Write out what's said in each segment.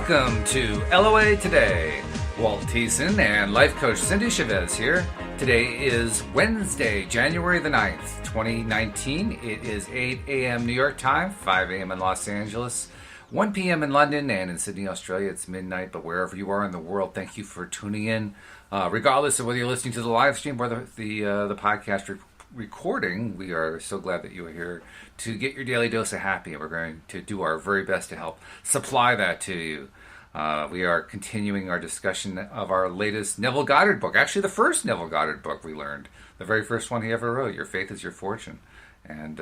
Welcome to LOA Today. Walt Thiessen and life coach Cindy Chavez here. Today is Wednesday, January the 9th, 2019. It is 8 a.m. New York time, 5 a.m. in Los Angeles, 1 p.m. in London, and in Sydney, Australia, it's midnight. But wherever you are in the world, thank you for tuning in. Regardless of whether you're listening to the live stream or the podcast recording, we are so glad that you are here to get your daily dose of happy, and we're going to do our very best to help supply that to you. We are continuing our discussion of our latest Neville Goddard book. Actually, the first Neville Goddard book we learned. The very first one he ever wrote, Your Faith is Your Fortune. And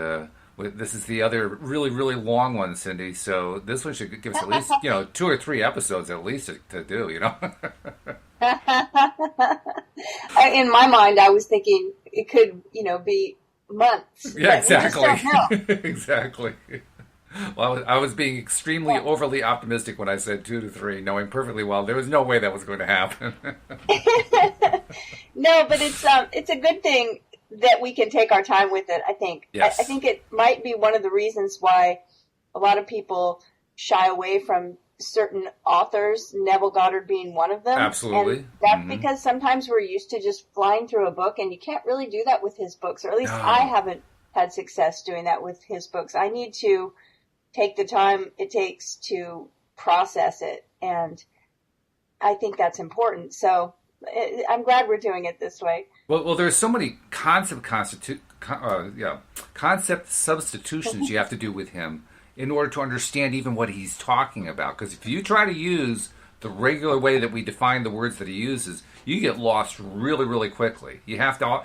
this is the other really, really long one, Cindy. So this one should give us at least, 2 or 3 episodes at least to do, In my mind, I was thinking it could, be months. Yeah, exactly. Exactly. Well, I was being extremely overly optimistic when I said 2 to 3, knowing perfectly well there was no way that was going to happen. No, but it's a good thing that we can take our time with it, I think. Yes. I think it might be one of the reasons why a lot of people shy away from certain authors, Neville Goddard being one of them. Absolutely. And that's because sometimes we're used to just flying through a book, and you can't really do that with his books, or at least I haven't had success doing that with his books. I need to take the time it takes to process it, and I think that's important. So I'm glad we're doing it this way. Well, there's so many concept substitutions you have to do with him in order to understand even what he's talking about. Because if you try to use the regular way that we define the words that he uses, you get lost really, really quickly. You have to.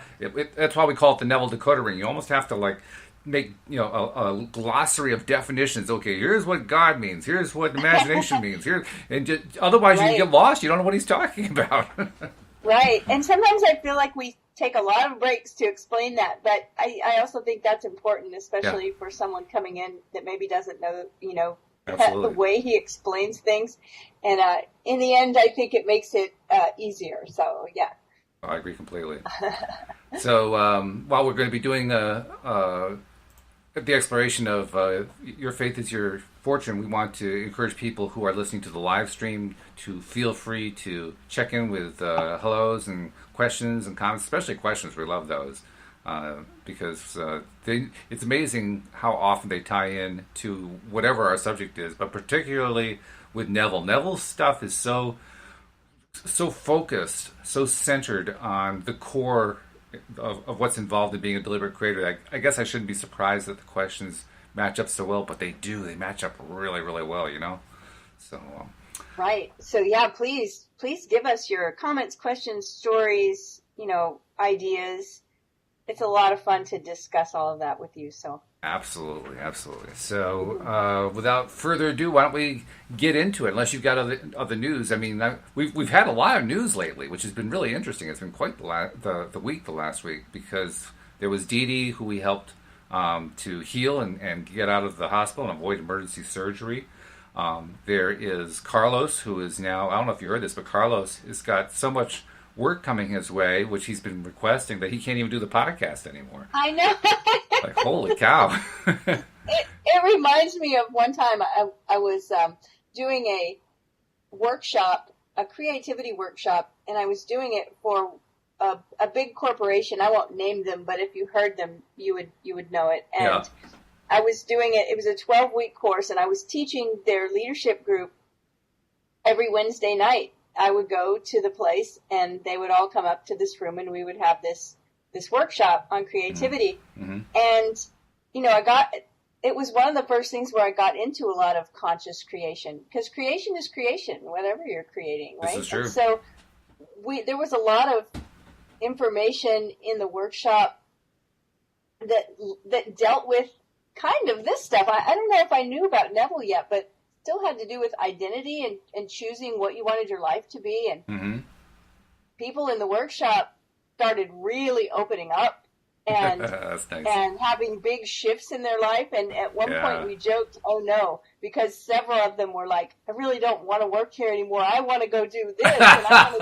That's why we call it the Neville decoder ring. You almost have to make a glossary of definitions. Okay, here's what God means. Here's what imagination means. Otherwise, you get lost. You don't know what he's talking about. Right, and sometimes I feel like we take a lot of breaks to explain that, but I also think that's important, especially for someone coming in that maybe doesn't know, the way he explains things. And in the end, I think it makes it easier. So, yeah. I agree completely. So while we're going to be doing the exploration of Your Faith is Your Fortune, we want to encourage people who are listening to the live stream to feel free to check in with hellos and questions and comments, especially questions. We love those because it's amazing how often they tie in to whatever our subject is, but particularly with Neville. Neville's stuff is so focused, so centered on the core of what's involved in being a deliberate creator. I guess I shouldn't be surprised that the questions match up so well, but they do. They match up really, really well, So. Right. So, yeah, please give us your comments, questions, stories, ideas. It's a lot of fun to discuss all of that with you. So. Absolutely. So, without further ado, why don't we get into it? Unless you've got other news. I mean, we've had a lot of news lately, which has been really interesting. It's been quite the last week, because there was Dee Dee, who we helped to heal and get out of the hospital and avoid emergency surgery. There is Carlos, who is now, I don't know if you heard this, but Carlos has got so much work coming his way, which he's been requesting, that he can't even do the podcast anymore. I know. Like, holy cow. It reminds me of one time I was doing a workshop, a creativity workshop, and I was doing it for a big corporation. I won't name them, but if you heard them, you would know it. And I was doing it. It was a 12-week course, and I was teaching their leadership group every Wednesday night. I would go to the place, and they would all come up to this room, and we would have this workshop on creativity. Mm-hmm. And, it was one of the first things where I got into a lot of conscious creation, because creation is creation, whatever you're creating, right? This is true. And so there was a lot of information in the workshop that dealt with kind of this stuff. I don't know if I knew about Neville yet, but still had to do with identity and choosing what you wanted your life to be. And people in the workshop started really opening up and That's nice. And having big shifts in their life. And at one point we joked, oh no, because several of them were like, I really don't want to work here anymore. I want to go do this and I want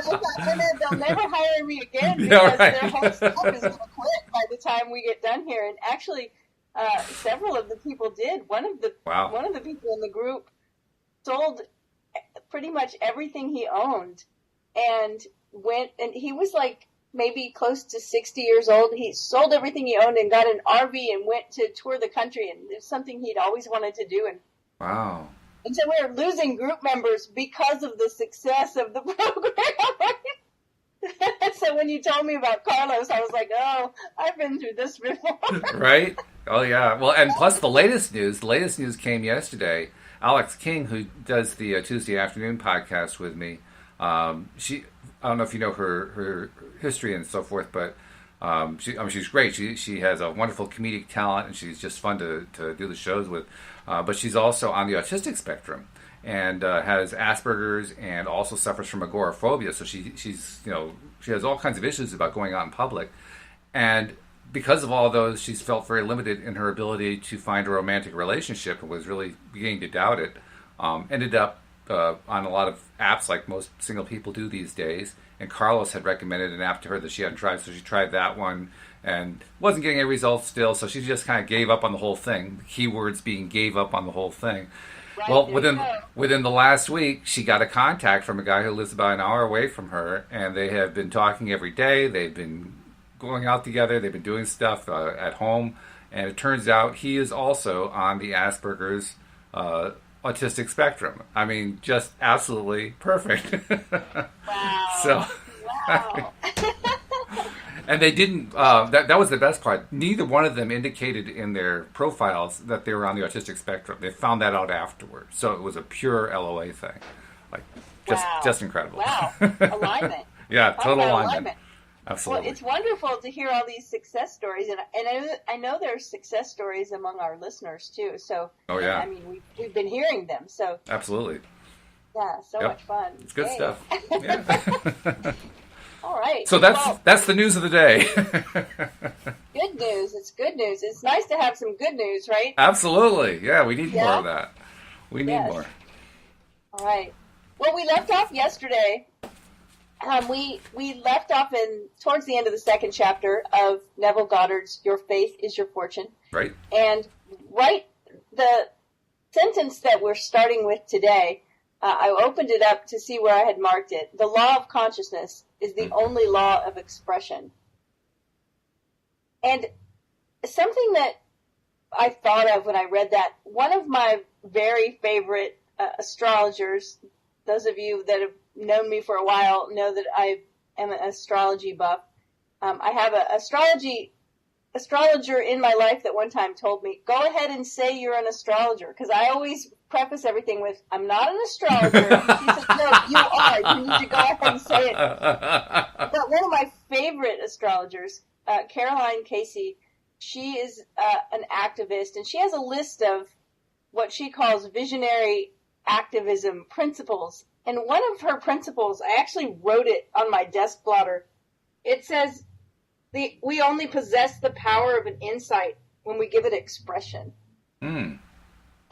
to do that. And then they'll never hire me again because their whole stuff is going to quit by the time we get done here. And actually, several of the people did. One of the people in the group sold pretty much everything he owned and he was like maybe close to 60 years old. He sold everything he owned and got an RV and went to tour the country, and it's something he'd always wanted to do. And wow. And so we were losing group members because of the success of the program. So when you told me about Carlos, I was like, oh, I've been through this before. Right? Oh, yeah. Well, and plus the latest news came yesterday. Alex King, who does the Tuesday afternoon podcast with me, I don't know if you know her history and so forth, but she's great. She has a wonderful comedic talent, and she's just fun to do the shows with. But she's also on the autistic spectrum and has Asperger's and also suffers from agoraphobia. So she has all kinds of issues about going out in public. And because of all those, she's felt very limited in her ability to find a romantic relationship and was really beginning to doubt it. Ended up on a lot of apps like most single people do these days. And Carlos had recommended an app to her that she hadn't tried, so she tried that one and wasn't getting any results still, so she just kind of gave up on the whole thing. The keywords being gave up on the whole thing. Right, well, within the last week, she got a contact from a guy who lives about an hour away from her, and they have been talking every day. They've been going out together. They've been doing stuff at home, and it turns out he is also on the Asperger's autistic spectrum. I mean, just absolutely perfect. Wow. So, wow. And they didn't, that was the best part. Neither one of them indicated in their profiles that they were on the autistic spectrum. They found that out afterwards. So it was a pure LOA thing. Like, just incredible. Wow. Alignment. Yeah, total alignment. Absolutely. Well, it's wonderful to hear all these success stories, and I know there's success stories among our listeners too. So, oh yeah, I mean we've been hearing them. So absolutely, yeah, so much fun. It's good stuff. Yeah. All right. So that's the news of the day. Good news. It's good news. It's nice to have some good news, right? Absolutely. Yeah, we need more of that. We need more. All right. Well, we left off yesterday. We left off towards the end of the second chapter of Neville Goddard's "Your Faith is Your Fortune." Right. And the sentence that we're starting with today, I opened it up to see where I had marked it. The law of consciousness is the only law of expression. And something that I thought of when I read that, one of my very favorite astrologers, those of you that have known me for a while know that I am an astrology buff. I have an astrologer in my life that one time told me, go ahead and say you're an astrologer, because I always preface everything with, I'm not an astrologer. She said, no, you are. You need to go ahead and say it. But one of my favorite astrologers, Caroline Casey, she is an activist, and she has a list of what she calls visionary activism principles. And one of her principles, I actually wrote it on my desk blotter. It says, we only possess the power of an insight when we give it expression. Mm.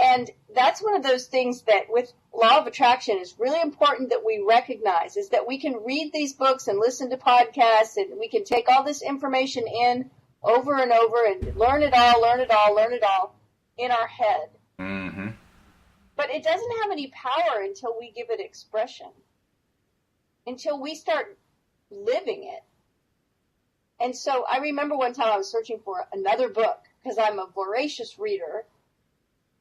And that's one of those things that with law of attraction is really important that we recognize, is that we can read these books and listen to podcasts, and we can take all this information in over and over and learn it all in our head. Mm-hmm. But it doesn't have any power until we give it expression, until we start living it. And so I remember one time I was searching for another book because I'm a voracious reader,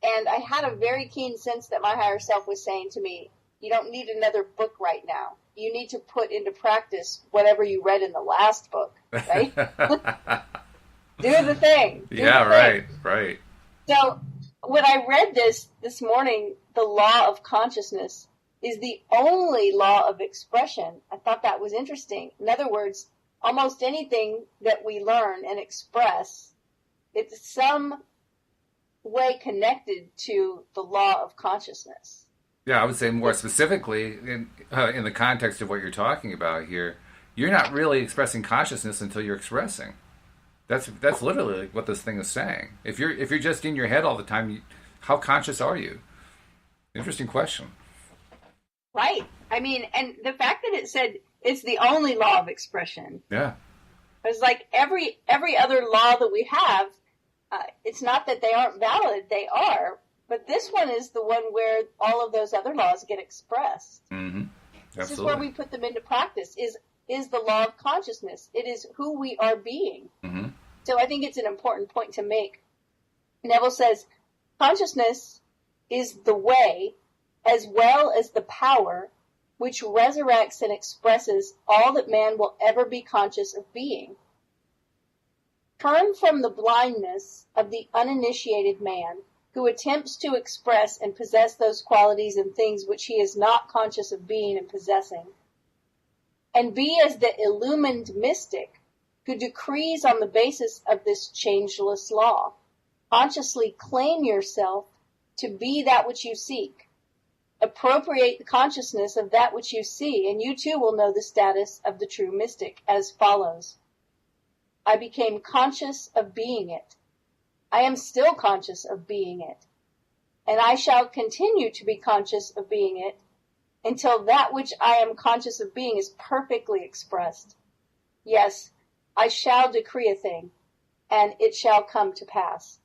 and I had a very keen sense that my higher self was saying to me, you don't need another book right now. You need to put into practice whatever you read in the last book, right? Do the thing. Right. So when I read this morning, the law of consciousness is the only law of expression. I thought that was interesting. In other words, almost anything that we learn and express, it's some way connected to the law of consciousness. Yeah, I would say more specifically, in the context of what you're talking about here, you're not really expressing consciousness until you're expressing. That's literally what this thing is saying. If you're just in your head all the time, how conscious are you? Interesting question. Right. I mean, and the fact that it said it's the only law of expression. Yeah. It's like every other law that we have, it's not that they aren't valid, they are, But this one is the one where all of those other laws get expressed. Mm-hmm. This is where we put them into practice, is the law of consciousness. It is who we are being. Mm-hmm. So I think it's an important point to make. Neville says, consciousness is the way as well as the power which resurrects and expresses all that man will ever be conscious of being. Turn from the blindness of the uninitiated man who attempts to express and possess those qualities and things which he is not conscious of being and possessing, and be as the illumined mystic who decrees on the basis of this changeless law. Consciously claim yourself to be that which you seek. Appropriate the consciousness of that which you see, and you too will know the status of the true mystic as follows. I became conscious of being it. I am still conscious of being it. And I shall continue to be conscious of being it until that which I am conscious of being is perfectly expressed. Yes, I shall decree a thing, and it shall come to pass.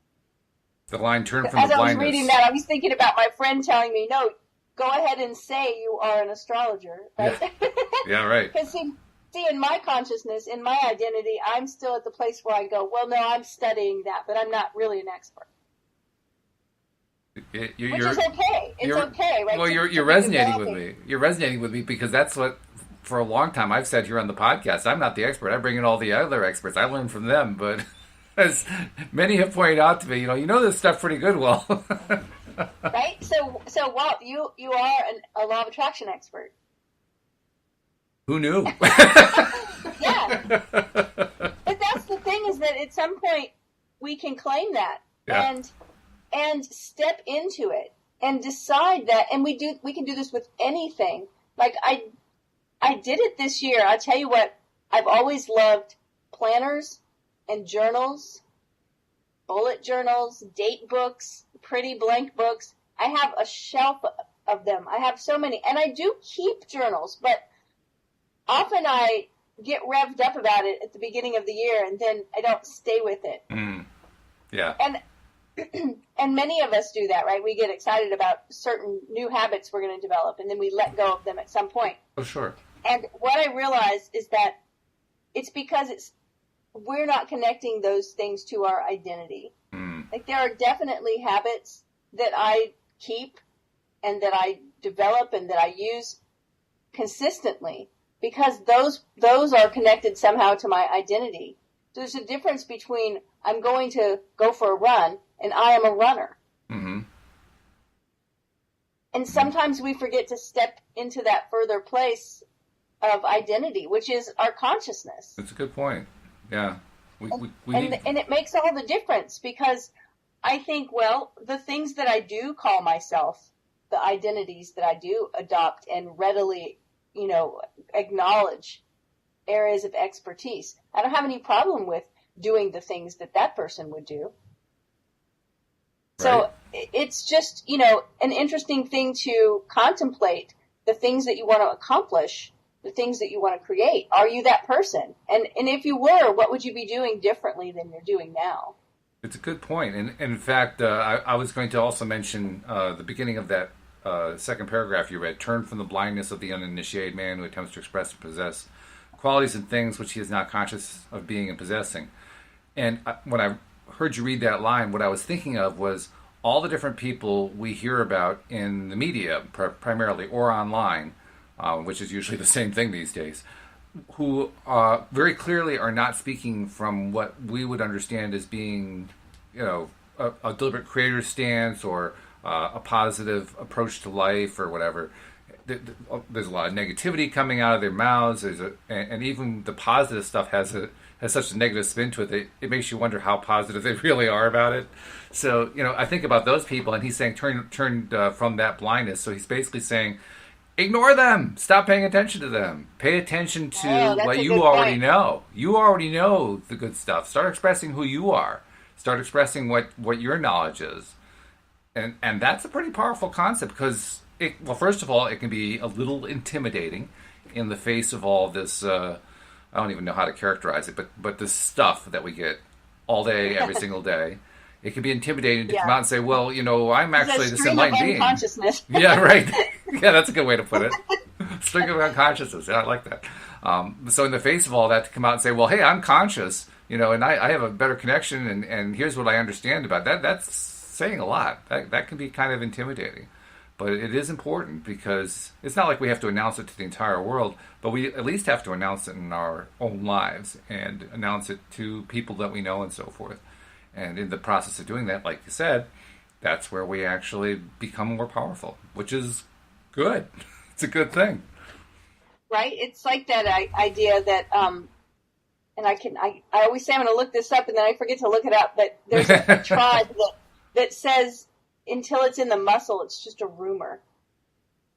The line turned from As the blindness. I was reading that, I was thinking about my friend telling me, no, go ahead and say you are an astrologer. Right? Yeah, right. Because see, in my consciousness, in my identity, I'm still at the place where I go, well, no, I'm studying that, but I'm not really an expert. Which is okay. It's okay, right? Well, you're resonating with me. You're resonating with me because that's what, for a long time, I've said here on the podcast. I'm not the expert. I bring in all the other experts. I learn from them, but as many have pointed out to me, you know this stuff pretty good, well. Right? So Walt, you are a law of attraction expert. Who knew? Yeah. But that's the thing, is that at some point we can claim that and step into it and decide that, and we can do this with anything. Like I did it this year. I'll tell you what, I've always loved planners and journals, bullet journals, date books, pretty blank books. I have a shelf of them. I have so many, and I do keep journals, but often I get revved up about it at the beginning of the year, and then I don't stay with it. Yeah. And many of us do that, right? We get excited about certain new habits we're going to develop, and then we let go of them at some point. Oh, sure. And what I realized is that it's because we're not connecting those things to our identity. Like, there are definitely habits that I keep and that I develop and that I use consistently because those are connected somehow to my identity. So there's a difference between I'm going to go for a run and I am a runner. Mm-hmm. And sometimes we forget to step into that further place of identity, which is our consciousness. That's a good point. Yeah. And it makes all the difference, because I think, well, the things that I do call myself, the identities that I do adopt and readily, acknowledge areas of expertise, I don't have any problem with doing the things that person would do. Right. So it's just, an interesting thing to contemplate, the things that you want to accomplish, the things that you want to create. Are you that person? And if you were, what would you be doing differently than you're doing now? It's a good point. And in fact, I was going to also mention the beginning of that second paragraph you read. Turn from the blindness of the uninitiated man who attempts to express and possess qualities and things which he is not conscious of being and possessing. And when I heard you read that line, what I was thinking of was all the different people we hear about in the media, primarily, or online, which is usually the same thing these days, who very clearly are not speaking from what we would understand as being, a deliberate creator stance or a positive approach to life or whatever. There's a lot of negativity coming out of their mouths. And even the positive stuff has such a negative spin to it that it makes you wonder how positive they really are about it. So, I think about those people, and he's saying turn from that blindness. So he's basically saying, ignore them. Stop paying attention to them. Pay attention to what you already know. You already know the good stuff. Start expressing who you are. Start expressing what your knowledge is. And that's a pretty powerful concept because, first of all, it can be a little intimidating in the face of all this, I don't even know how to characterize it, but this stuff that we get all day, every single day. It can be intimidating to Yeah. come out and say, well, I'm It's actually a this stream of enlightened being. unconsciousness. Yeah, right. Yeah, that's a good way to put it. String of unconsciousness. Yeah, I like that. So in the face of all that, to come out and say, well, hey, I'm conscious, and I have a better connection, and here's what I understand about that. That's saying a lot. That can be kind of intimidating. But it is important because it's not like we have to announce it to the entire world, but we at least have to announce it in our own lives and announce it to people that we know and so forth. And in the process of doing that, like you said, that's where we actually become more powerful, which is good. It's a good thing. Right? It's like that idea that, and I always say I'm going to look this up and then I forget to look it up, but there's a tribe that says until it's in the muscle, it's just a rumor.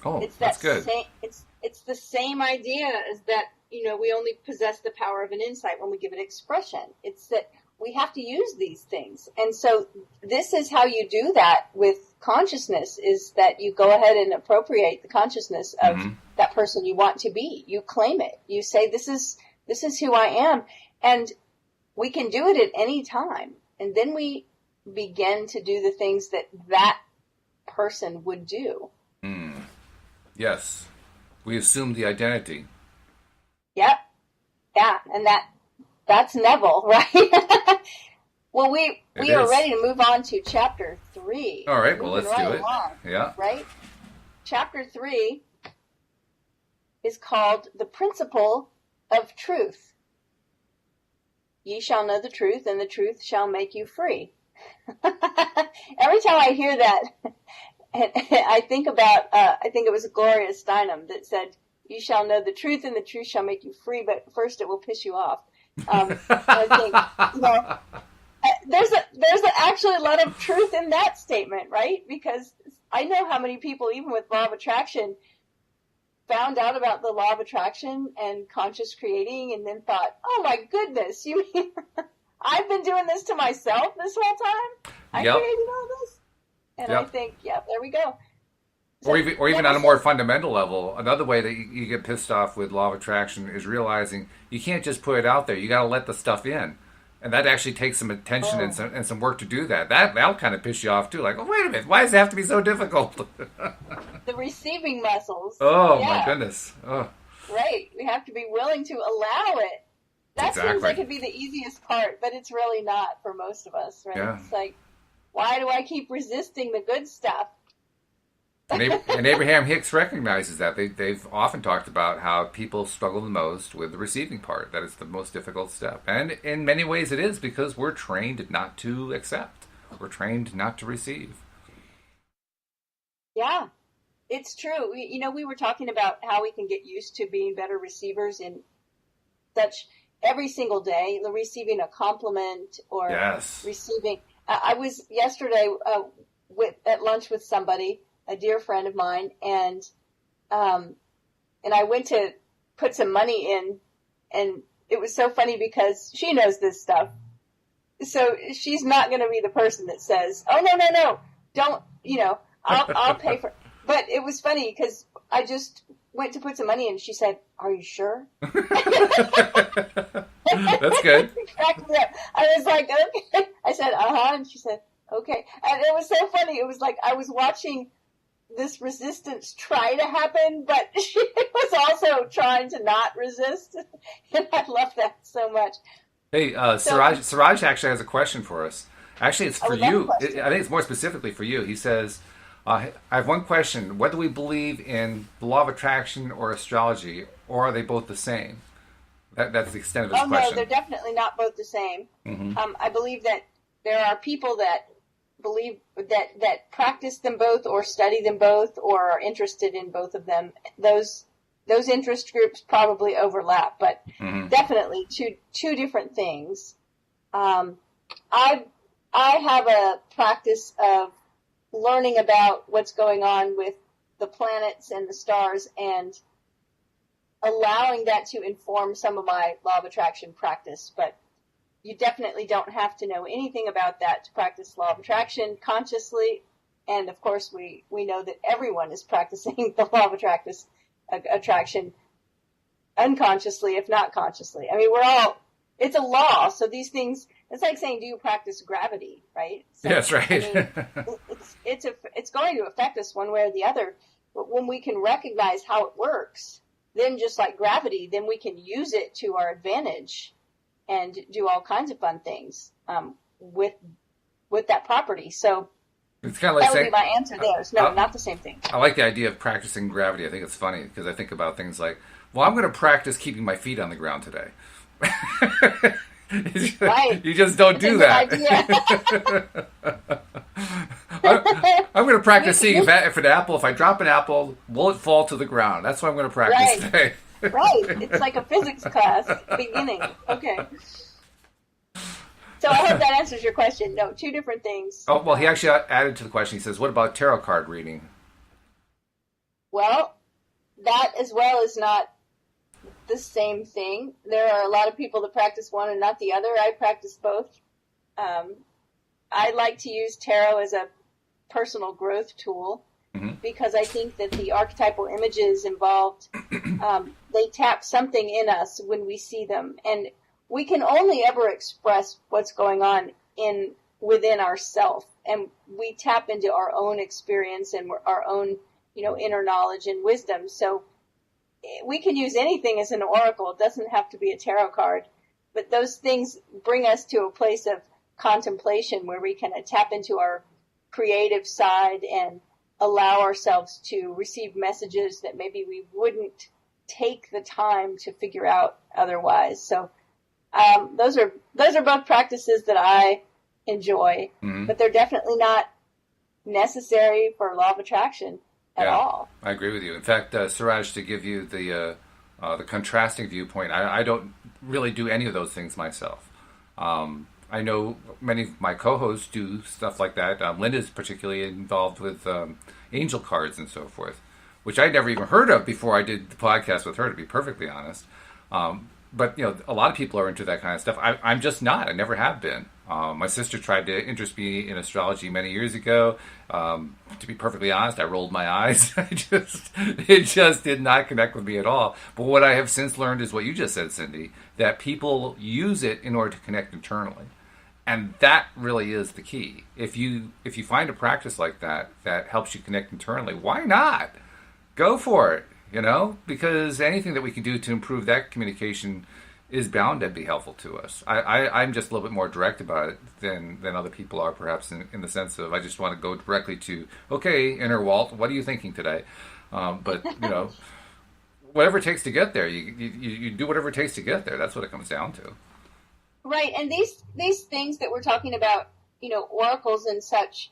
Oh, It's that's good. It's the same idea as that, we only possess the power of an insight when we give it expression. It's that we have to use these things. And so this is how you do that with consciousness, is that you go ahead and appropriate the consciousness of that person you want to be. You claim it. You say, this is who I am. And we can do it at any time. And then we begin to do the things that person would do. Yes. We assume the identity. Yep. Yeah. And that's Neville, right? Well, we are ready to move on to chapter 3. All right. Well, let's do it. Yeah. Right? Chapter 3 is called The Principle of Truth. Ye shall know the truth, and the truth shall make you free. Every time I hear that, I think about, I think it was Gloria Steinem that said, you shall know the truth and the truth shall make you free, but first it will piss you off. I think, there's actually a lot of truth in that statement, right? Because I know how many people, even with law of attraction, found out about the law of attraction and conscious creating and then thought, oh my goodness, you mean I've been doing this to myself this whole time? I created all this? And I think, there we go. So, or even on a more fundamental level, another way that you get pissed off with law of attraction is realizing you can't just put it out there. You got to let the stuff in. And that actually takes some attention and some work to do that. That'll kind of piss you off too. Like, oh, wait a minute, why does it have to be so difficult? The receiving muscles. Oh, my goodness. Oh. Right. We have to be willing to allow it. That seems like it'd be the easiest part, but it's really not for most of us, right? Yeah. It's like, why do I keep resisting the good stuff? And Abraham Hicks recognizes that. They've often talked about how people struggle the most with the receiving part. That is the most difficult step. And in many ways it is, because we're trained not to accept. We're trained not to receive. Yeah, it's true. We were talking about how we can get used to being better receivers in such every single day, receiving a compliment or receiving. I was yesterday at lunch with somebody, a dear friend of mine, and I went to put some money in, and it was so funny because she knows this stuff. So she's not going to be the person that says, "Oh no, don't," I'll pay for it. But it was funny because I just went to put some money in, and she said, "Are you sure?" That's good. Cracked me up. I was like, "Okay." I said, "Uh-huh," and she said, "Okay." And it was so funny. It was like I was watching this resistance try to happen, but she was also trying to not resist. And I love that so much. Hey, Siraj actually has a question for us. Actually, it's for you. I think it's more specifically for you. He says, I have one question. Whether we believe in the law of attraction or astrology, or are they both the same? That's the extent of his question. No, they're definitely not both the same. Mm-hmm. I believe that there are people that believe that practice them both or study them both or are interested in both of them. Those interest groups probably overlap, but definitely two different things. I have a practice of learning about what's going on with the planets and the stars and allowing that to inform some of my law of attraction practice, but you definitely don't have to know anything about that to practice law of attraction consciously. And of course, we know that everyone is practicing the law of attraction unconsciously, if not consciously. I mean, it's a law. So these things, it's like saying, do you practice gravity, right? So, That's right. I mean, it's going to affect us one way or the other. But when we can recognize how it works, then just like gravity, then we can use it to our advantage and do all kinds of fun things with that property. So It's kind of like that would saying, be my answer there. No, not the same thing. I like the idea of practicing gravity. I think it's funny because I think about things like, well, I'm going to practice keeping my feet on the ground today. Right. You just don't do that. I'm going to practice seeing if I drop an apple, will it fall to the ground? That's what I'm going to practice today. Right. It's like a physics class beginning. Okay. So I hope that answers your question. No, two different things. Oh, well, he actually added to the question. He says, what about tarot card reading? Well, that as well is not the same thing. There are a lot of people that practice one and not the other. I practice both. I like to use tarot as a personal growth tool because I think that the archetypal images involved, they tap something in us when we see them. And we can only ever express what's going on within ourself, and we tap into our own experience and our own, inner knowledge and wisdom. So we can use anything as an oracle. It doesn't have to be a tarot card, but those things bring us to a place of contemplation where we can tap into our creative side and allow ourselves to receive messages that maybe we wouldn't take the time to figure out otherwise. So those are both practices that I enjoy, but they're definitely not necessary for law of attraction at all. I agree with you. In fact, Suraj, to give you the contrasting viewpoint, I don't really do any of those things myself. I know many of my co-hosts do stuff like that. Linda's particularly involved with angel cards and so forth, which I'd never even heard of before I did the podcast with her, to be perfectly honest. But, a lot of people are into that kind of stuff. I'm just not. I never have been. My sister tried to interest me in astrology many years ago. To be perfectly honest, I rolled my eyes. It just did not connect with me at all. But what I have since learned is what you just said, Cindy, that people use it in order to connect internally. And that really is the key. If you find a practice like that helps you connect internally, why not? Go for it. Because anything that we can do to improve that communication is bound to be helpful to us. I'm just a little bit more direct about it than other people are, perhaps, in the sense of I just want to go directly to, okay, inner Walt, what are you thinking today? But, whatever it takes to get there, you do whatever it takes to get there. That's what it comes down to. Right, and these things that we're talking about, oracles and such,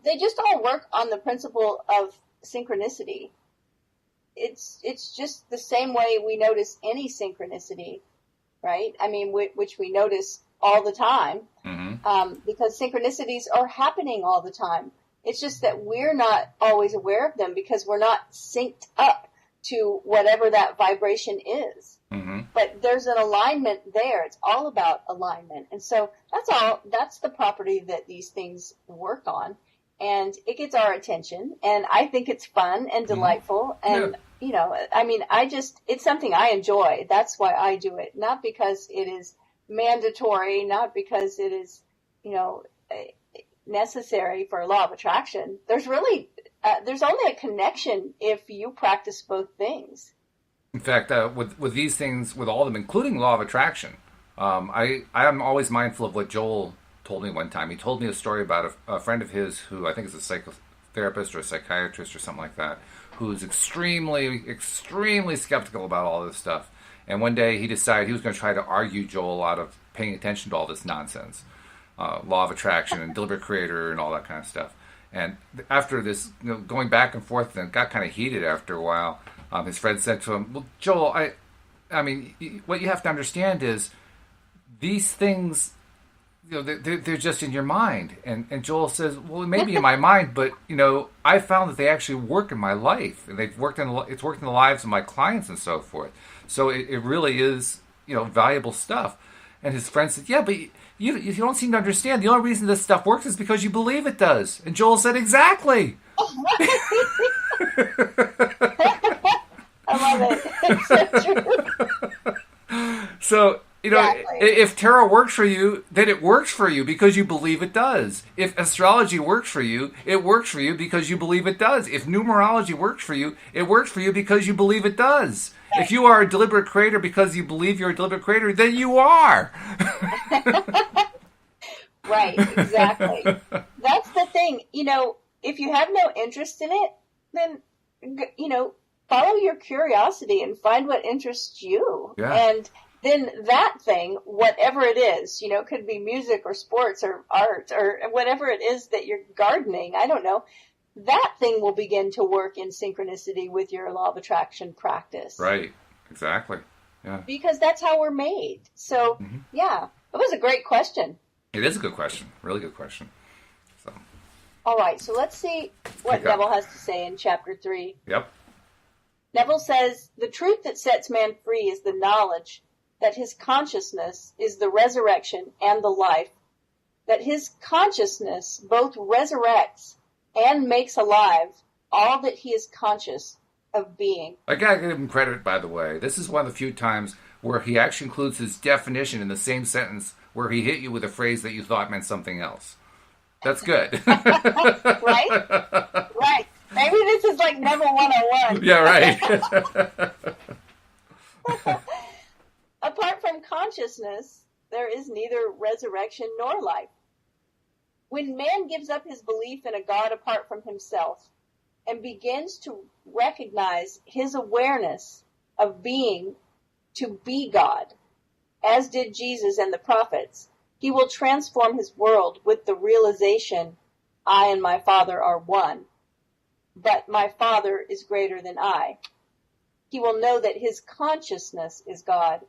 they just all work on the principle of synchronicity. It's just the same way we notice any synchronicity, right? I mean, which we notice all the time, because synchronicities are happening all the time. It's just that we're not always aware of them because we're not synced up to whatever that vibration is. But there's an alignment there. It's all about alignment. And so that's the property that these things work on. And it gets our attention. And I think it's fun and delightful. And, it's something I enjoy. That's why I do it. Not because it is mandatory, not because it is, necessary for law of attraction. There's only a connection if you practice both things. In fact, with these things, with all of them, including law of attraction, I am always mindful of what Joel told me one time. He told me a story about a friend of his who I think is a psychotherapist or a psychiatrist or something like that, who's extremely, extremely skeptical about all this stuff. And one day he decided he was going to try to argue Joel out of paying attention to all this nonsense, law of attraction and deliberate creator and all that kind of stuff. And after this, going back and forth, and it got kind of heated after a while, his friend said to him, well, Joel, I mean, what you have to understand is these things, they're just in your mind. And Joel says, well, it may be in my mind, but, I found that they actually work in my life. And it's worked in the lives of my clients and so forth. So it really is, valuable stuff. And his friend said, yeah, but you don't seem to understand. The only reason this stuff works is because you believe it does. And Joel said, exactly. I love it. It's so true. So Exactly. if tarot works for you, then it works for you because you believe it does. If astrology works for you, it works for you because you believe it does. If numerology works for you, it works for you because you believe it does. Right. If you are a deliberate creator because you believe you're a deliberate creator, then you are. Right, exactly. That's the thing. If you have no interest in it, then, follow your curiosity and find what interests you. Yeah. And then that thing, whatever it is, it could be music or sports or art or whatever it is that you're gardening, I don't know, that thing will begin to work in synchronicity with your law of attraction practice. Right, exactly. Yeah. Because that's how we're made. So, yeah, it was a great question. It is a good question. Really good question. So. All right, so let's see what Neville has to say in chapter 3. Yep. Neville says, the truth that sets man free is the knowledge that his consciousness is the resurrection and the life, that his consciousness both resurrects and makes alive all that he is conscious of being. I gotta give him credit, by the way. This is one of the few times where he actually includes his definition in the same sentence where he hit you with a phrase that you thought meant something else. That's good. Right? Right. Maybe this is like Neville 101. Yeah, right. Apart from consciousness, there is neither resurrection nor life. When man gives up his belief in a God apart from himself and begins to recognize his awareness of being to be God, as did Jesus and the prophets, he will transform his world with the realization, I and my Father are one, but my Father is greater than I. He will know that his consciousness is God,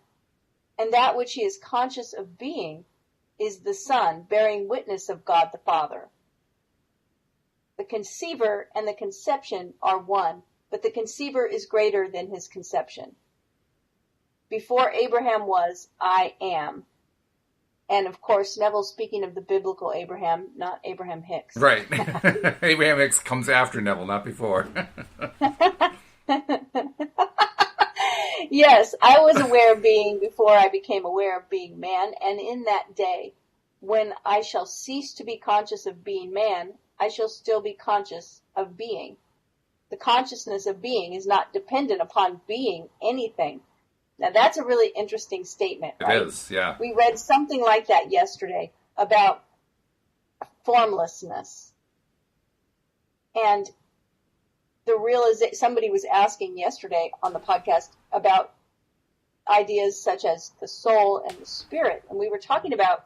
and that which he is conscious of being is the Son, bearing witness of God the Father. The conceiver and the conception are one, but the conceiver is greater than his conception. Before Abraham was, I am. And of course, Neville's speaking of the biblical Abraham, not Abraham Hicks. Right. Abraham Hicks comes after Neville, not before. Yes, I was aware of being before I became aware of being man, and in that day, when I shall cease to be conscious of being man, I shall still be conscious of being. The consciousness of being is not dependent upon being anything. Now, that's a really interesting statement, right? It is, yeah. We read something like that yesterday about formlessness. And somebody was asking yesterday on the podcast about ideas such as the soul and the spirit. And we were talking about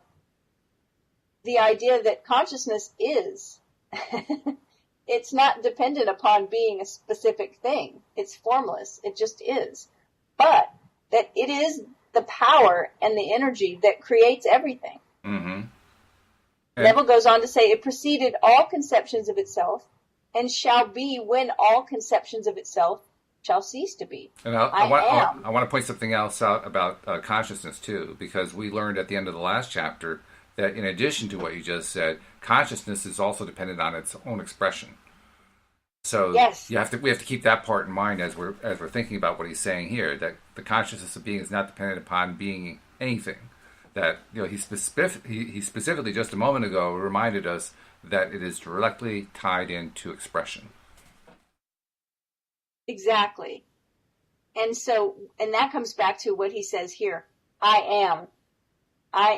the idea that consciousness is. It's not dependent upon being a specific thing. It's formless. It just is. But that it is the power and the energy that creates everything. Mm-hmm. Neville goes on to say, it preceded all conceptions of itself and shall be when all conceptions of itself shall cease to be. And I want to point something else out about consciousness, too, because we learned at the end of the last chapter that in addition to what you just said, consciousness is also dependent on its own expression. So yes. we have to keep that part in mind as we're thinking about what he's saying here, that the consciousness of being is not dependent upon being anything. That he specifically just a moment ago reminded us that it is directly tied into expression. Exactly. And that comes back to what he says here. I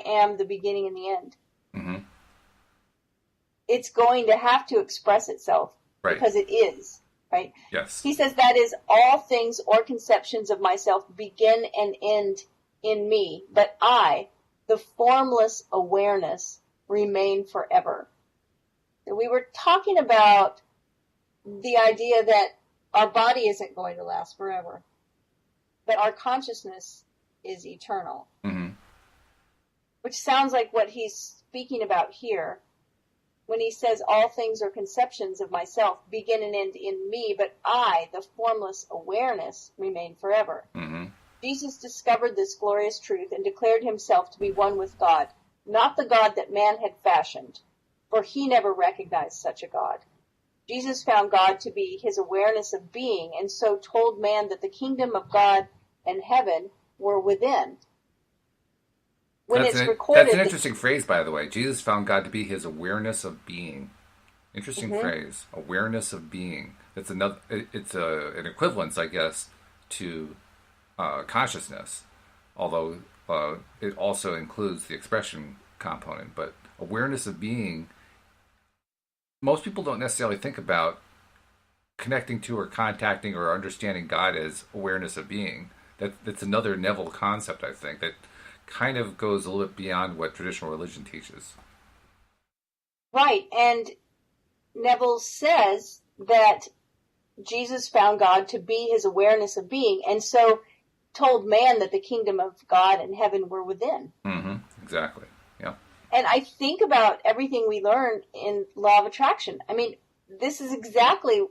am the beginning and the end. Mm-hmm. It's going to have to express itself. Right. Because it is, right? Yes. He says that is all things or conceptions of myself begin and end in me, but I, the formless awareness, remain forever. We were talking about the idea that our body isn't going to last forever, but our consciousness is eternal. Mm-hmm. Which sounds like what he's speaking about here when he says all things are conceptions of myself begin and end in me, but I, the formless awareness, remain forever. Mm-hmm. Jesus discovered this glorious truth and declared himself to be one with God, not the God that man had fashioned, for he never recognized such a God. Jesus found God to be his awareness of being, and so told man that the kingdom of God and heaven were within. when That's it's an recorded. interesting phrase, by the way. Jesus found God to be his awareness of being. Interesting phrase, awareness of being. It's another. It's an equivalence, I guess, to consciousness, although it also includes the expression component. But awareness of being, most people don't necessarily think about connecting to or contacting or understanding God as awareness of being. That's another Neville concept, I think, that kind of goes a little bit beyond what traditional religion teaches. Right, and Neville says that Jesus found God to be his awareness of being, and so told man that the kingdom of God and heaven were within. Mm-hmm. Exactly. Yeah. And I think about everything we learned in Law of Attraction. I mean, this is exactly,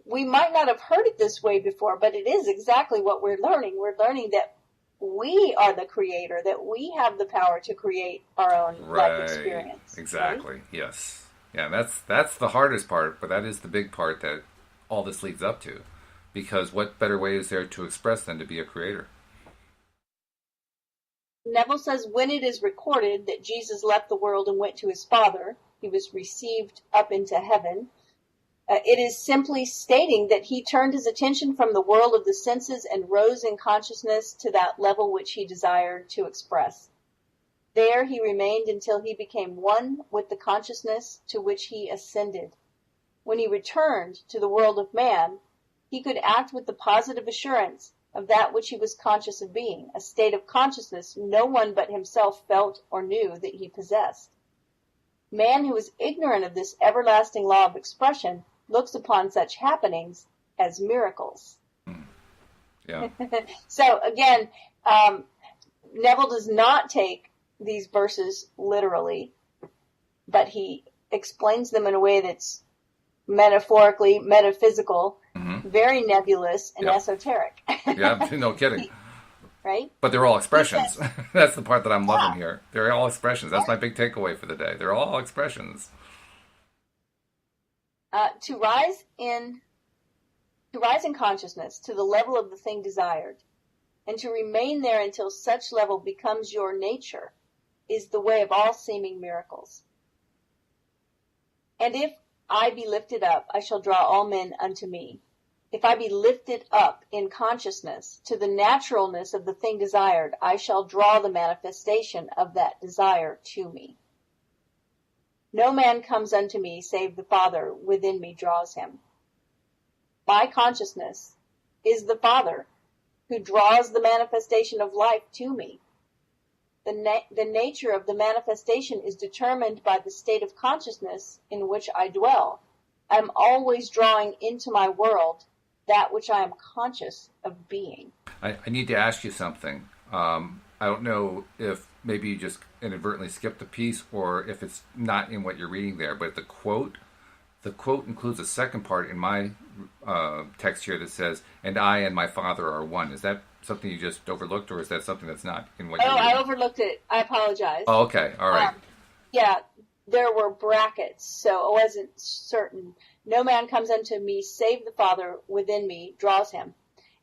we might not have heard it this way before, but it is exactly what we're learning. We're learning that we are the creator, that we have the power to create our own life experience. Exactly. Right? Yes. Yeah, that's the hardest part, but that is the big part that all this leads up to. Because what better way is there to express than to be a creator? Neville says when it is recorded that Jesus left the world and went to his Father, he was received up into heaven, it is simply stating that he turned his attention from the world of the senses and rose in consciousness to that level which he desired to express. There he remained until he became one with the consciousness to which he ascended. When he returned to the world of man, he could act with the positive assurance of that which he was conscious of being, a state of consciousness no one but himself felt or knew that he possessed. Man who is ignorant of this everlasting law of expression looks upon such happenings as miracles. Yeah. So again, Neville does not take these verses literally, but he explains them in a way that's metaphorically metaphysical, very nebulous and esoteric. Yeah, no kidding. Right? But they're all expressions. That's the part that I'm loving here. They're all expressions. That's my big takeaway for the day. They're all expressions. To rise in consciousness to the level of the thing desired, and to remain there until such level becomes your nature, is the way of all seeming miracles. And if I be lifted up, I shall draw all men unto me. If I be lifted up in consciousness to the naturalness of the thing desired, I shall draw the manifestation of that desire to me. No man comes unto me, save the Father within me draws him. My consciousness is the Father who draws the manifestation of life to me. The nature of the manifestation is determined by the state of consciousness in which I dwell. I am always drawing into my world that which I am conscious of being. I need to ask you something. I don't know if maybe you just inadvertently skipped a piece or if it's not in what you're reading there, but the quote includes a second part in my text here that says, "And I and my Father are one." Is that something you just overlooked, or is that something that's not in what you're reading? I overlooked it. I apologize. Oh, okay. All right. Yeah, there were brackets, so I wasn't certain. No man comes unto me, save the Father within me draws him,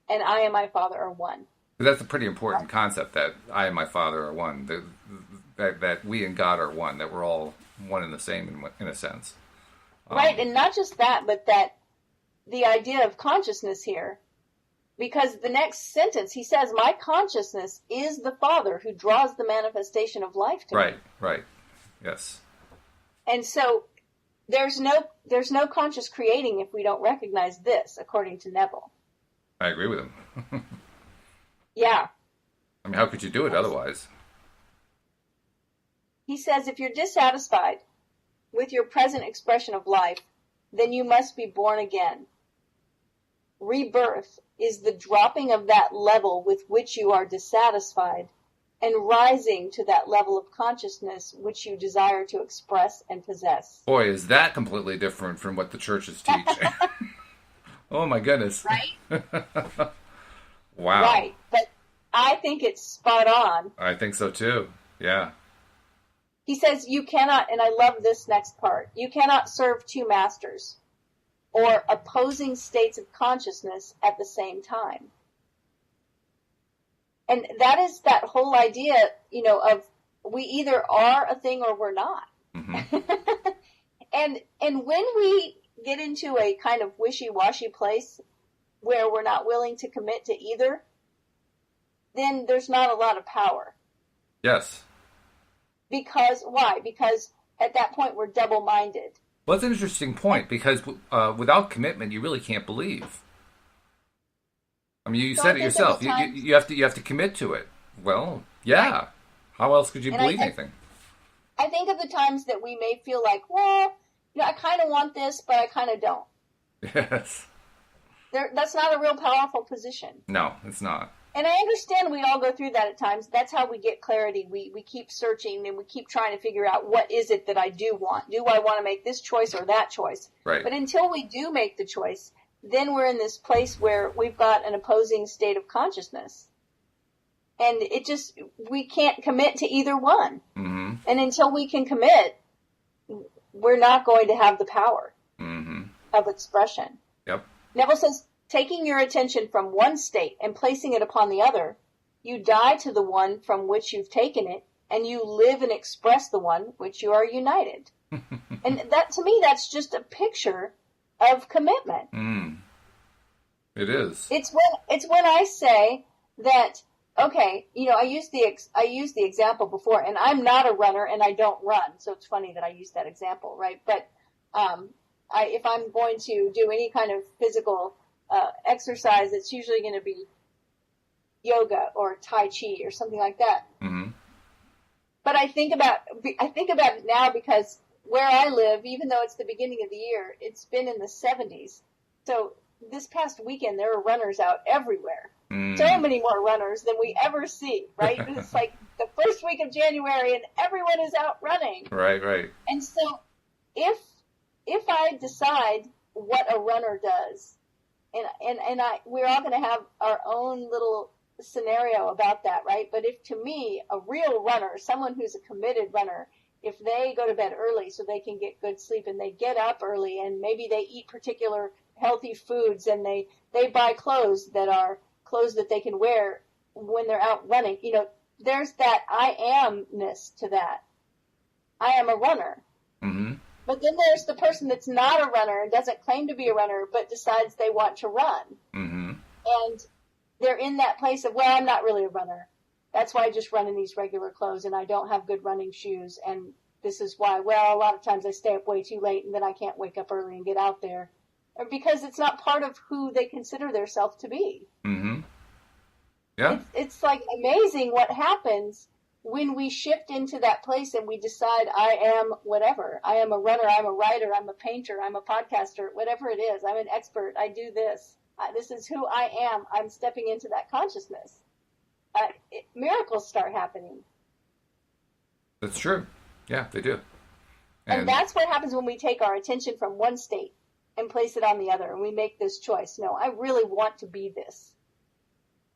and I and my Father are one. That's a pretty important concept, that I and my Father are one, that we and God are one, that we're all one and the same in a sense. Right, and not just that, but that the idea of consciousness here, because the next sentence, he says, my consciousness is the Father who draws the manifestation of life to me. Right, yes. And so there's no conscious creating if we don't recognize this, according to Neville. I agree with him. Yeah. I mean, how could you do it otherwise? He says, if you're dissatisfied with your present expression of life, then you must be born again. Rebirth is the dropping of that level with which you are dissatisfied and rising to that level of consciousness which you desire to express and possess. Boy, is that completely different from what the churches teach. Oh my goodness. Right? Wow. Right, but I think it's spot on. I think so too, yeah. He says you cannot, and I love this next part, you cannot serve two masters or opposing states of consciousness at the same time. And that is that whole idea, of we either are a thing or we're not. Mm-hmm. And when we get into a kind of wishy-washy place where we're not willing to commit to either, then there's not a lot of power. Yes. Because, why? Because at that point we're double-minded. Well, that's an interesting point, because without commitment, you really can't believe. I mean, you said it yourself. You have to commit to it. Well, yeah. Right. How else could you believe anything? I think of the times that we may feel like, well, I kind of want this, but I kind of don't. Yes. That's not a real powerful position. No, it's not. And I understand we all go through that at times. That's how we get clarity. We keep searching and we keep trying to figure out, what is it that I do want? Do I want to make this choice or that choice? Right. But until we do make the choice, then we're in this place where we've got an opposing state of consciousness. And we can't commit to either one. Mm-hmm. And until we can commit, we're not going to have the power of expression. Yep. Neville says, taking your attention from one state and placing it upon the other, you die to the one from which you've taken it, and you live and express the one which you are united. And that, to me, that's just a picture of commitment. It is. It's when I say that, okay, I used the example before, and I'm not a runner and I don't run, so it's funny that I used that example, right? But if I'm going to do any kind of physical exercise, it's usually going to be yoga or Tai Chi or something like that. Mm-hmm. But I think about it now because where I live, even though it's the beginning of the year, it's been in the 70s. So this past weekend, there were runners out everywhere. So many more runners than we ever see, right? It's like the first week of January and everyone is out running. Right, right. And so if I decide what a runner does, and we're all going to have our own little scenario about that, right? But if, to me, a real runner, someone who's a committed runner, if they go to bed early so they can get good sleep, and they get up early, and maybe they eat particular healthy foods, and they buy clothes that they can wear when they're out running, there's that I am-ness to that. I am a runner. Mm-hmm. But then there's the person that's not a runner and doesn't claim to be a runner, but decides they want to run. Mm-hmm. And they're in that place of, well, I'm not really a runner. That's why I just run in these regular clothes, and I don't have good running shoes. And this is why, well, a lot of times I stay up way too late, and then I can't wake up early and get out there. Because it's not part of who they consider themselves to be. Mm-hmm. Yeah. It's like amazing what happens when we shift into that place and we decide I am whatever. I am a runner, I'm a writer, I'm a painter, I'm a podcaster, whatever it is. I'm an expert, I do this. This is who I am. I'm stepping into that consciousness. Miracles start happening. That's true. Yeah, they do. And that's what happens when we take our attention from one state and place it on the other, and we make this choice. No, I really want to be this.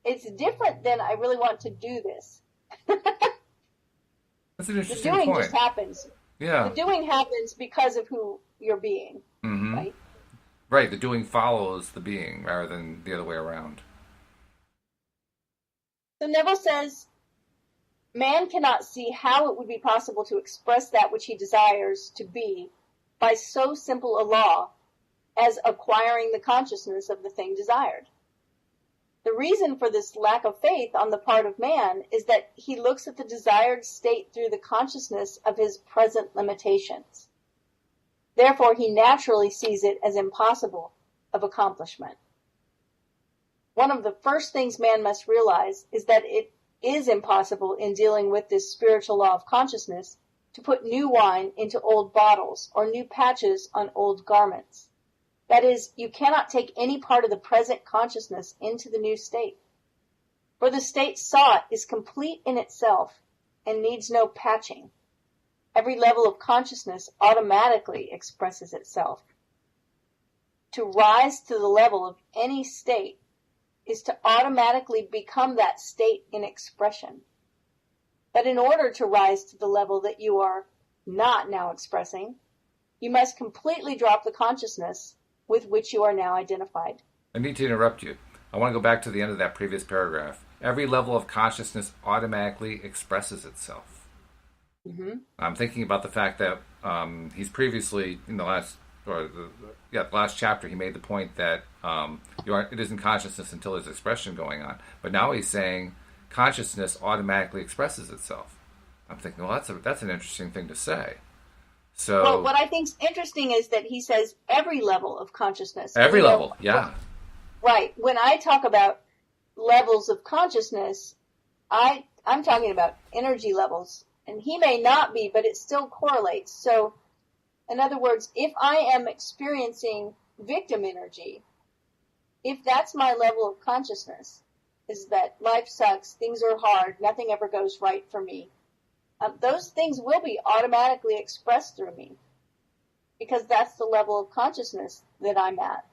It's different than I really want to do this. That's an interesting point. The doing just happens. Yeah. The doing happens because of who you're being. Mm-hmm. Right? Right. The doing follows the being rather than the other way around. So Neville says, man cannot see how it would be possible to express that which he desires to be by so simple a law as acquiring the consciousness of the thing desired. The reason for this lack of faith on the part of man is that he looks at the desired state through the consciousness of his present limitations. Therefore, he naturally sees it as impossible of accomplishment. One of the first things man must realize is that it is impossible in dealing with this spiritual law of consciousness to put new wine into old bottles or new patches on old garments. That is, you cannot take any part of the present consciousness into the new state. For the state sought is complete in itself and needs no patching. Every level of consciousness automatically expresses itself. To rise to the level of any state is to automatically become that state in expression. But in order to rise to the level that you are not now expressing, you must completely drop the consciousness with which you are now identified. I need to interrupt you. I want to go back to the end of that previous paragraph. Every level of consciousness automatically expresses itself. Mm-hmm. I'm thinking about the fact that he's previously in the last the last chapter he made the point that it isn't consciousness until there's expression going on. But now he's saying consciousness automatically expresses itself. I'm thinking, well, that's an interesting thing to say. So, well, what I think's interesting is that he says every level of consciousness. Every level, yeah. Right. When I talk about levels of consciousness, I'm talking about energy levels. And he may not be, but it still correlates. So, in other words, if I am experiencing victim energy, if that's my level of consciousness, is that life sucks, things are hard, nothing ever goes right for me, those things will be automatically expressed through me because that's the level of consciousness that I'm at.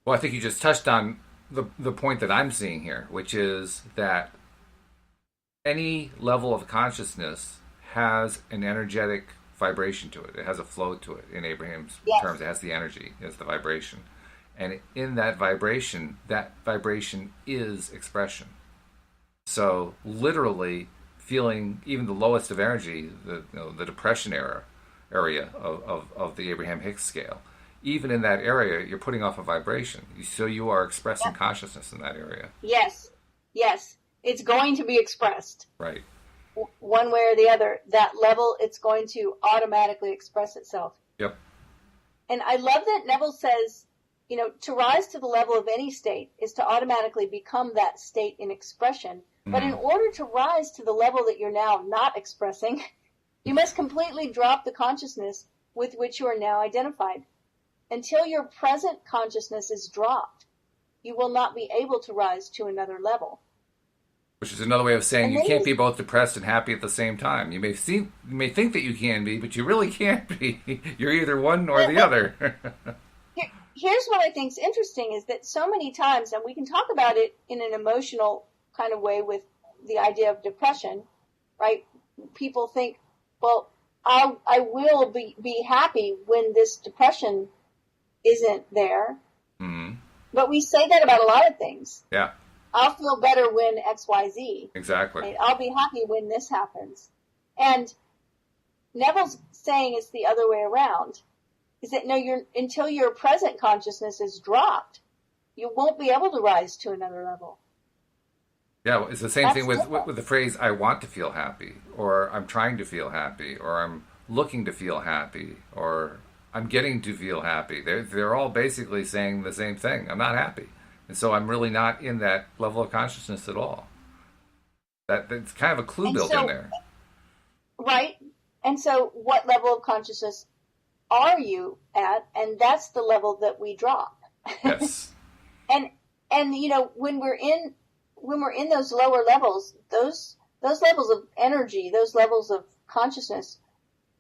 Well, I think you just touched on the point that I'm seeing here, which is that any level of consciousness has an energetic vibration to it. It has a flow to it. In Abraham's terms, it has the energy, it has the vibration. And in that vibration is expression. So literally feeling even the lowest of energy, the depression area of the Abraham Hicks scale, even in that area, you're putting off a vibration. So you are expressing consciousness in that area. Yes. It's going to be expressed. Right. One way or the other. That level, it's going to automatically express itself. Yep. And I love that Neville says, to rise to the level of any state is to automatically become that state in expression. But in order to rise to the level that you're now not expressing, you must completely drop the consciousness with which you are now identified. Until your present consciousness is dropped, you will not be able to rise to another level. Which is another way of saying you can't be both depressed and happy at the same time. You may think that you can be, but you really can't be. You're either one or the other. Here's what I think is interesting is that so many times, and we can talk about it in an emotional kind of way with the idea of depression, right? People think, well, I will be happy when this depression isn't there. Mm-hmm. But we say that about a lot of things. Yeah. I'll feel better when X, Y, Z. Exactly. Right? I'll be happy when this happens. And Neville's saying it's the other way around. Is that until your present consciousness is dropped, you won't be able to rise to another level. Yeah, it's the same thing with the phrase, I want to feel happy, or I'm trying to feel happy, or I'm looking to feel happy, or I'm getting to feel happy. They're all basically saying the same thing. I'm not happy. And so I'm really not in that level of consciousness at all. That's kind of a clue built in there. Right. And so what level of consciousness are you at? And that's the level that we drop. Yes. and when we're in those lower levels, those levels of energy, those levels of consciousness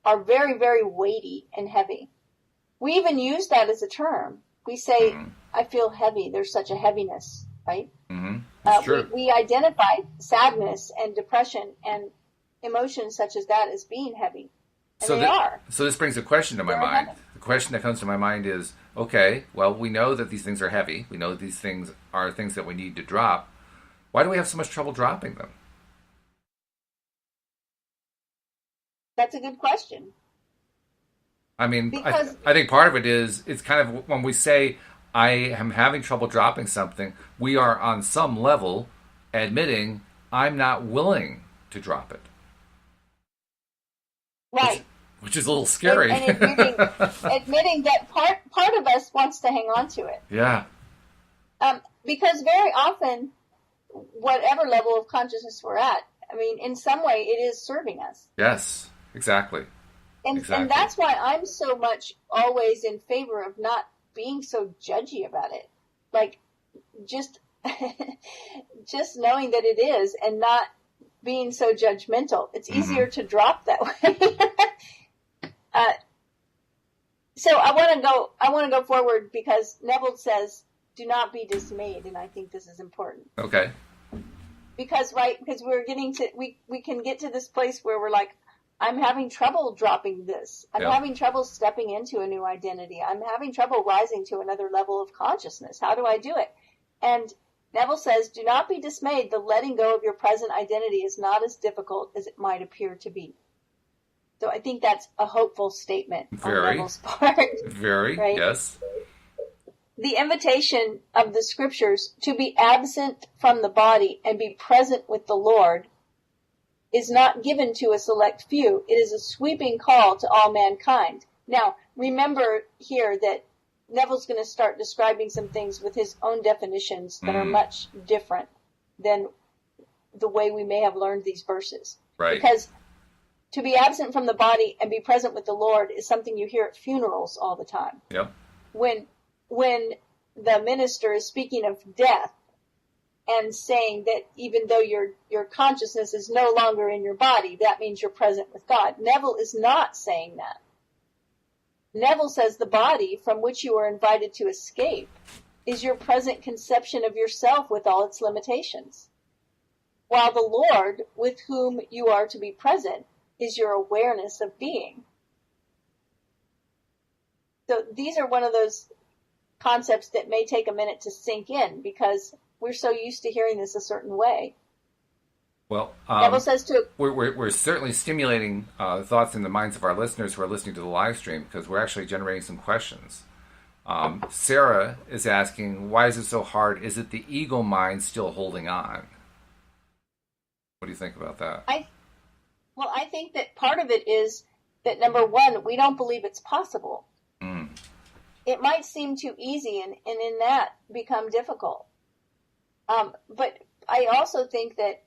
are very, very weighty and heavy. We even use that as a term. We say, I feel heavy. There's such a heaviness, right? Mm-hmm. That's true. We identify sadness and depression and emotions such as that as being heavy. And they are. So this brings a question to my mind. Heavy. The question that comes to my mind is, okay, well, we know that these things are heavy. We know that these things are things that we need to drop. Why do we have so much trouble dropping them? That's a good question. I mean, I think part of it is, it's kind of when we say, I am having trouble dropping something, we are on some level admitting I'm not willing to drop it. Right. Which is a little scary. And admitting that part of us wants to hang on to it. Yeah. Because very often, whatever level of consciousness we're at, I mean, in some way, it is serving us. Yes, exactly. And that's why I'm so much always in favor of not being so judgy about it. Like, just knowing that it is and not being so judgmental. It's easier to drop that way. So I want to go forward because Neville says, do not be dismayed. And I think this is important. Okay. Because we're getting to, we can get to this place where we're like, I'm having trouble dropping this. I'm having trouble stepping into a new identity. I'm having trouble rising to another level of consciousness. How do I do it? And Neville says, do not be dismayed. The letting go of your present identity is not as difficult as it might appear to be. So I think that's a hopeful statement on Very. Neville's part. Very, right? yes. The invitation of the scriptures to be absent from the body and be present with the Lord is not given to a select few. It is a sweeping call to all mankind. Now, remember here that Neville's going to start describing some things with his own definitions that are much different than the way we may have learned these verses. Right. Because to be absent from the body and be present with the Lord is something you hear at funerals all the time. Yep. When the minister is speaking of death and saying that even though your consciousness is no longer in your body, that means you're present with God. Neville is not saying that. Neville says the body from which you are invited to escape is your present conception of yourself with all its limitations, while the Lord with whom you are to be present is your awareness of being. So these are one of those concepts that may take a minute to sink in because we're so used to hearing this a certain way. Well, Neville says to... We're certainly stimulating thoughts in the minds of our listeners who are listening to the live stream because we're actually generating some questions. Sarah is asking, why is it so hard? Is it the ego mind still holding on? What do you think about that? I think that part of it is that, number one, we don't believe it's possible. It might seem too easy and in that become difficult. But I also think that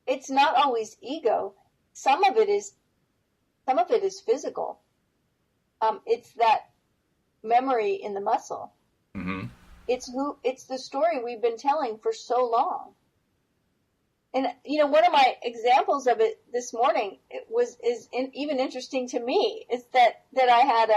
it's not always ego. Some of it is physical. It's that memory in the muscle. Mm-hmm. It's the story we've been telling for so long. And one of my examples of it this morning is even interesting to me is that I had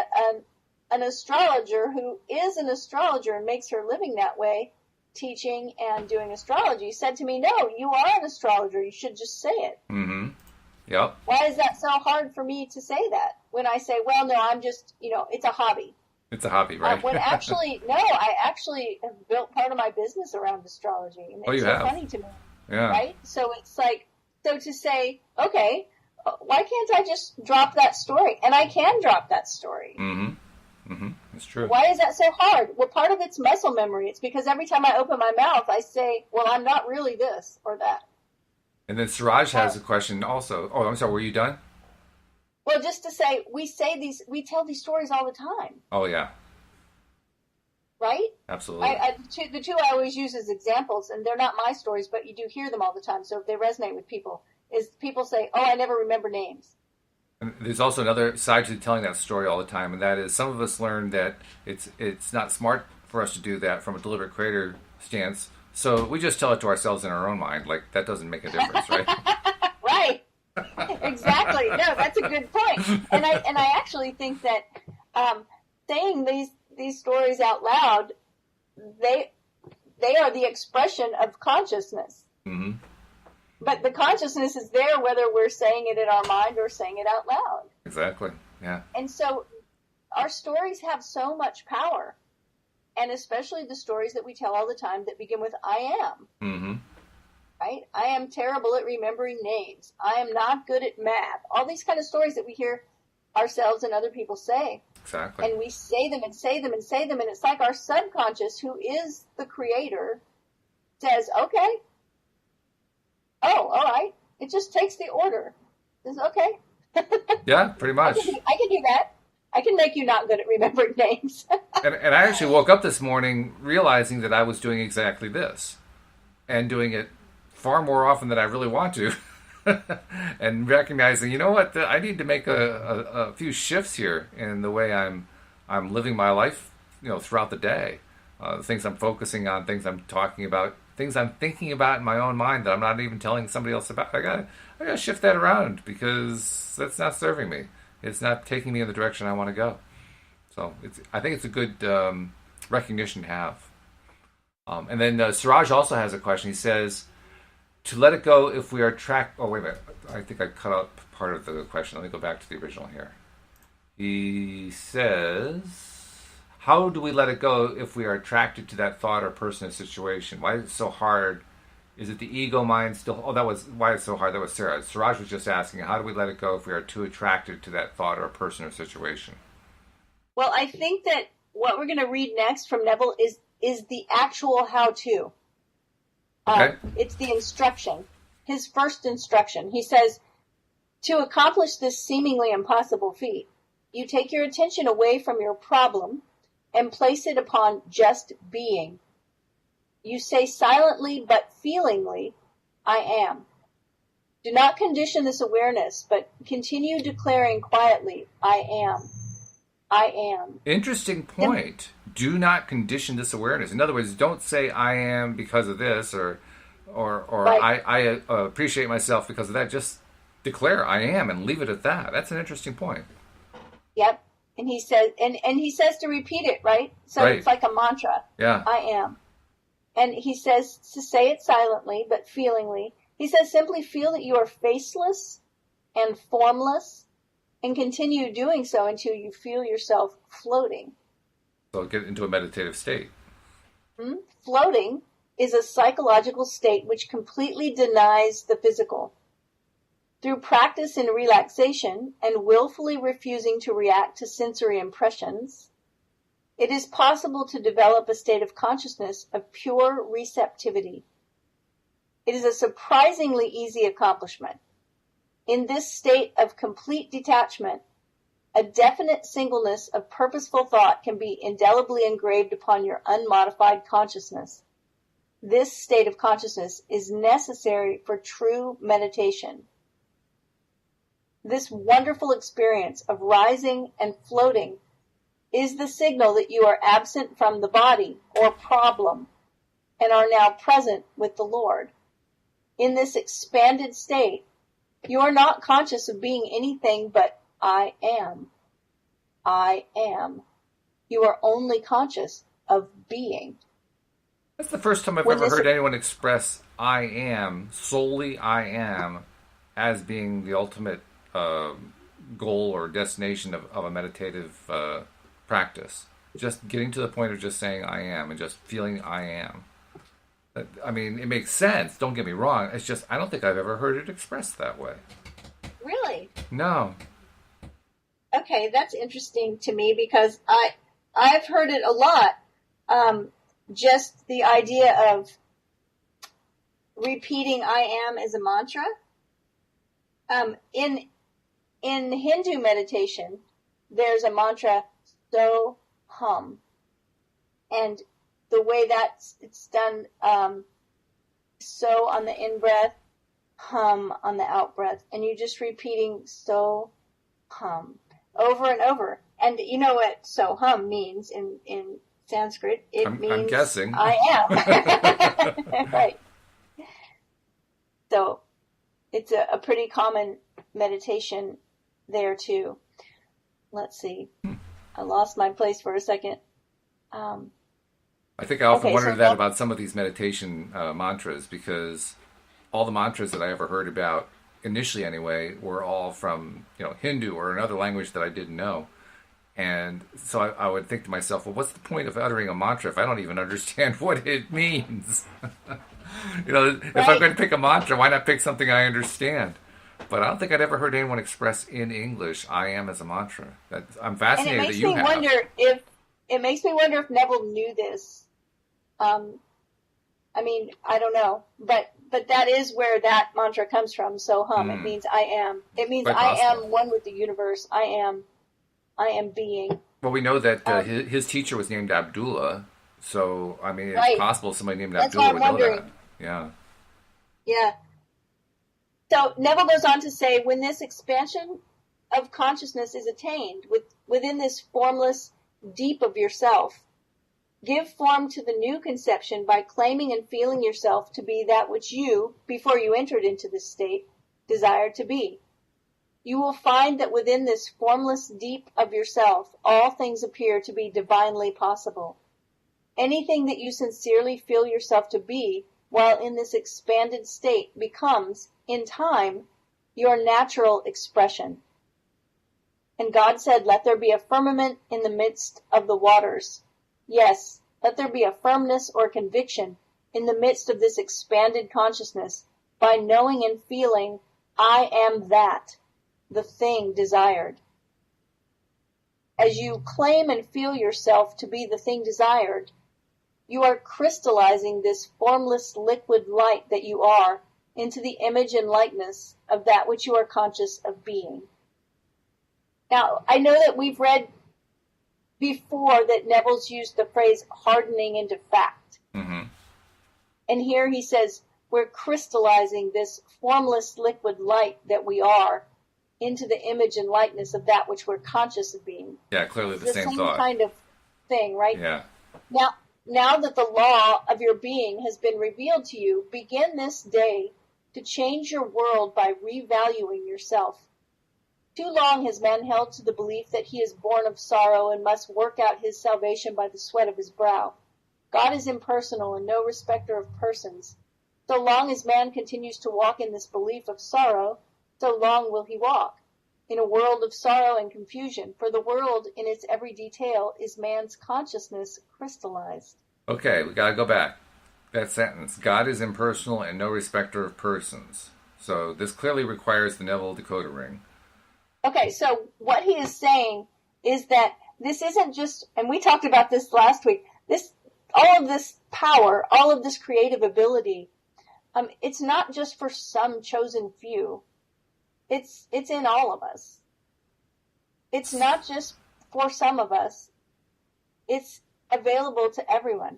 an astrologer who is an astrologer and makes her living that way, teaching and doing astrology, said to me, "No, you are an astrologer. You should just say it." Mm-hmm. Yep. Why is that so hard for me to say that when I say, "Well, no, I'm just, it's a hobby." It's a hobby, right? When actually, no, I actually have built part of my business around astrology, and it's so funny to me. Yeah. Right? So it's like, so to say, okay, why can't I just drop that story? And I can drop that story. Mm-hmm. Mm-hmm. It's true. Why is that so hard? Well, part of it's muscle memory. It's because every time I open my mouth, I say, well, I'm not really this or that. And then Suraj has a question also. Oh, I'm sorry. Were you done? Well, just to say, we tell these stories all the time. Oh, yeah. Right? Absolutely. The two I always use as examples, and they're not my stories, but you do hear them all the time, so they resonate with people, is people say, oh, I never remember names. And there's also another side to telling that story all the time, and that is some of us learn that it's not smart for us to do that from a deliberate creator stance, so we just tell it to ourselves in our own mind, like that doesn't make a difference, right? Right. Exactly. No, that's a good point. And I actually think that saying these stories out loud, they are the expression of consciousness. Mm-hmm. But the consciousness is there whether we're saying it in our mind or saying it out loud. Exactly. Yeah. And so our stories have so much power, and especially the stories that we tell all the time that begin with I am. Mm-hmm. Right? I am terrible at remembering names. I am not good at math. All these kind of stories that we hear ourselves and other people say. Exactly. And we say them and say them and say them, and it's like our subconscious, who is the creator, says, okay, oh, all right. It just takes the order. It's okay. Yeah, pretty much. I can do that. I can make you not good at remembering names. and I actually woke up this morning realizing that I was doing exactly this and doing it far more often than I really want to. And recognizing, you know what, I need to make a few shifts here in the way I'm living my life, throughout the day. The things I'm focusing on, things I'm talking about, things I'm thinking about in my own mind that I'm not even telling somebody else about. I gotta shift that around because that's not serving me. It's not taking me in the direction I want to go. So I think it's a good recognition to have. And then Suraj also has a question. He says, to let it go if we are tracked... Oh, wait a minute. I think I cut out part of the question. Let me go back to the original here. He says, how do we let it go if we are attracted to that thought or person or situation? Why is it so hard Is it the ego mind still? Oh, that was why it's so hard. That was Sarah. Siraj was just asking, how do we let it go if we are too attracted to that thought or person or situation? Well, I think that what we're going to read next from Neville is the actual how-to. Okay. It's the instruction. His first instruction. He says, to accomplish this seemingly impossible feat, you take your attention away from your problem and place it upon just being. You say silently but feelingly, I am. Do not condition this awareness, but continue declaring quietly, I am. I am. Interesting point. Do not condition this awareness. In other words, don't say I am because of this or Right. I appreciate myself because of that. Just declare I am and leave it at that. That's an interesting point. Yep. And he says, and he says to repeat it, right? So Right. it's like a mantra. Yeah. I am. And he says to say it silently, but feelingly. He says simply feel that you are faceless and formless and continue doing so until you feel yourself floating. So get into a meditative state. Floating is a psychological state which completely denies the physical. Through practice in relaxation and willfully refusing to react to sensory impressions, it is possible to develop a state of consciousness of pure receptivity. It is a surprisingly easy accomplishment. In this state of complete detachment, a definite singleness of purposeful thought can be indelibly engraved upon your unmodified consciousness. This state of consciousness is necessary for true meditation. This wonderful experience of rising and floating is the signal that you are absent from the body or problem and are now present with the Lord. In this expanded state, you are not conscious of being anything but I am. I am. You are only conscious of being. That's the first time I've ever heard anyone express I am, solely I am, as being the ultimate goal or destination of a meditative practice. Just getting to the point of just saying I am and just feeling I am. I mean, it makes sense. Don't get me wrong. It's just I don't think I've ever heard it expressed that way. Really? No. Okay, that's interesting to me because I've heard it a lot. Just the idea of repeating I am as a mantra. In Hindu meditation, there's a mantra, so hum. And the way it's done, so on the in-breath, hum on the out-breath. And you're just repeating so hum over and over. And you know what so hum means in Sanskrit? I'm guessing. I am. Right. So it's a pretty common meditation there too. Let's see. I lost my place for a second. I think I often wondered that about some of these meditation mantras because all the mantras that I ever heard about, initially anyway, were all from Hindu or another language that I didn't know. And so I would think to myself, well, what's the point of uttering a mantra if I don't even understand what it means? If I'm going to pick a mantra, why not pick something I understand? But I don't think I'd ever heard anyone express in English, I am as a mantra. I'm fascinated that you have. It makes me wonder if Neville knew this. I mean, I don't know. But that is where that mantra comes from, so hum. It means I am. It means I am one with the universe. I am being. Well, we know that his teacher was named Abdullah, so, I mean, it's possible somebody named Abdullah would know that. Yeah. Yeah. So Neville goes on to say, when this expansion of consciousness is attained within this formless deep of yourself, give form to the new conception by claiming and feeling yourself to be that which you, before you entered into this state, desired to be. You will find that within this formless deep of yourself, all things appear to be divinely possible. Anything that you sincerely feel yourself to be while in this expanded state becomes, in time, your natural expression. And God said, let there be a firmament in the midst of the waters. Yes, let there be a firmness or conviction in the midst of this expanded consciousness by knowing and feeling, I am that, the thing desired. As you claim and feel yourself to be the thing desired, you are crystallizing this formless liquid light that you are into the image and likeness of that which you are conscious of being. Now, I know that we've read before that Neville's used the phrase hardening into fact. Mm-hmm. And here he says, we're crystallizing this formless liquid light that we are into the image and likeness of that which we're conscious of being. Yeah, clearly the same same thought. Kind of thing, right? Yeah. Now that the law of your being has been revealed to you, begin this day to change your world by revaluing yourself. Too long has man held to the belief that he is born of sorrow and must work out his salvation by the sweat of his brow. God is impersonal and no respecter of persons. So long as man continues to walk in this belief of sorrow, so long will he walk in a world of sorrow and confusion, for the world in its every detail is man's consciousness crystallized. Okay, we got to go back. That sentence, God is impersonal and no respecter of persons. So this clearly requires the Neville decoder ring. Okay, so what he is saying is that this isn't just, and we talked about this last week, all of this power, all of this creative ability, it's not just for some chosen few. It's in all of us. It's not just for some of us. It's available to everyone.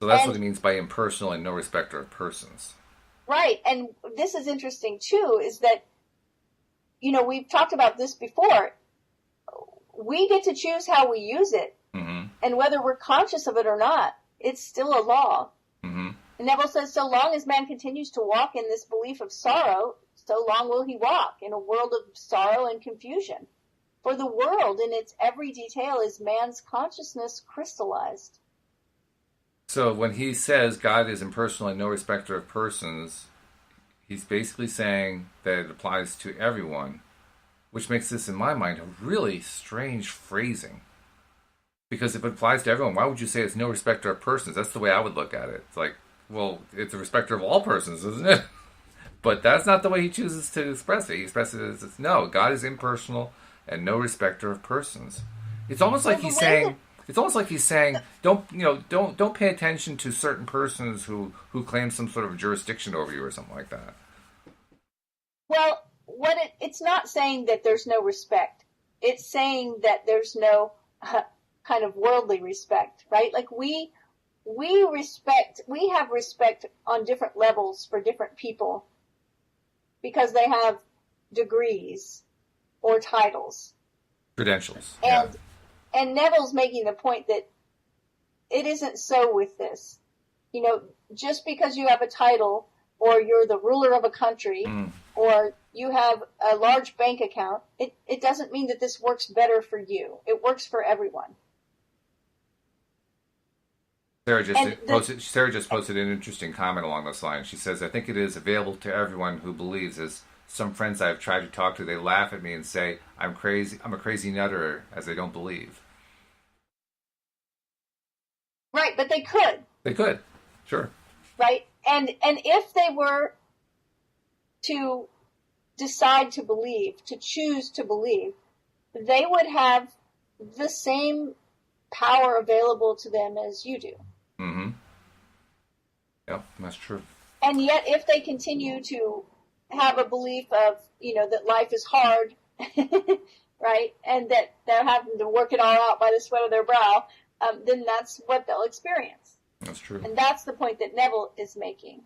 So that's what he means by impersonal and no respecter of persons. Right, and this is interesting too, is that, we've talked about this before. We get to choose how we use it. Mm-hmm. And whether we're conscious of it or not, it's still a law. Mm-hmm. And Neville says, so long as man continues to walk in this belief of sorrow, so long will he walk in a world of sorrow and confusion. For the world in its every detail is man's consciousness crystallized. So when he says God is impersonal and no respecter of persons, he's basically saying that it applies to everyone, which makes this, in my mind, a really strange phrasing. Because if it applies to everyone, why would you say it's no respecter of persons? That's the way I would look at it. It's like, well, it's a respecter of all persons, isn't it? But that's not the way he chooses to express it. He expresses it as, no, God is impersonal and no respecter of persons. It's almost like he's saying, don't pay attention to certain persons who claim some sort of jurisdiction over you or something like that. Well, it's not saying that there's no respect. It's saying that there's no kind of worldly respect, right? Like we have respect on different levels for different people because they have degrees or titles. Credentials. And Neville's making the point that it isn't so with this. Just because you have a title or you're the ruler of a country or you have a large bank account, it doesn't mean that this works better for you. It works for everyone. Sarah just posted an interesting comment along those lines. She says, I think it is available to everyone who believes. As some friends I've tried to talk to, they laugh at me and say, I'm a crazy nutter, as they don't believe. Right, but they could. They could, sure. Right, and if they were to decide to believe, to choose to believe, they would have the same power available to them as you do. Mm-hmm. Yep, that's true. And yet, if they continue to have a belief of, that life is hard, right, and that they're having to work it all out by the sweat of their brow, then that's what they'll experience. That's true. And that's the point that Neville is making.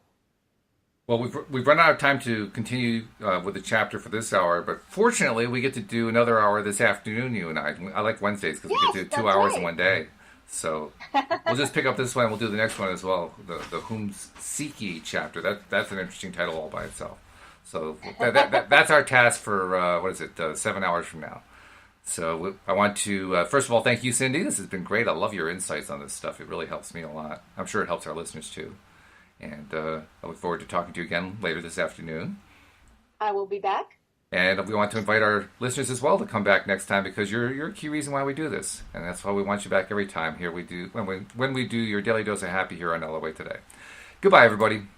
Well, we've run out of time to continue with the chapter for this hour, but fortunately we get to do another hour this afternoon, you and I. I like Wednesdays because we get to do 2 hours in one day. So we'll just pick up this one and we'll do the next one as well, the Humsiki chapter. That's an interesting title all by itself. So that's our task for, 7 hours from now. So I want to, first of all, thank you, Cindy. This has been great. I love your insights on this stuff. It really helps me a lot. I'm sure it helps our listeners too. And I look forward to talking to you again later this afternoon. I will be back. And we want to invite our listeners as well to come back next time because you're a key reason why we do this. And that's why we want you back every time here we do when we do your Daily Dose of Happy here on LOA Today. Goodbye, everybody.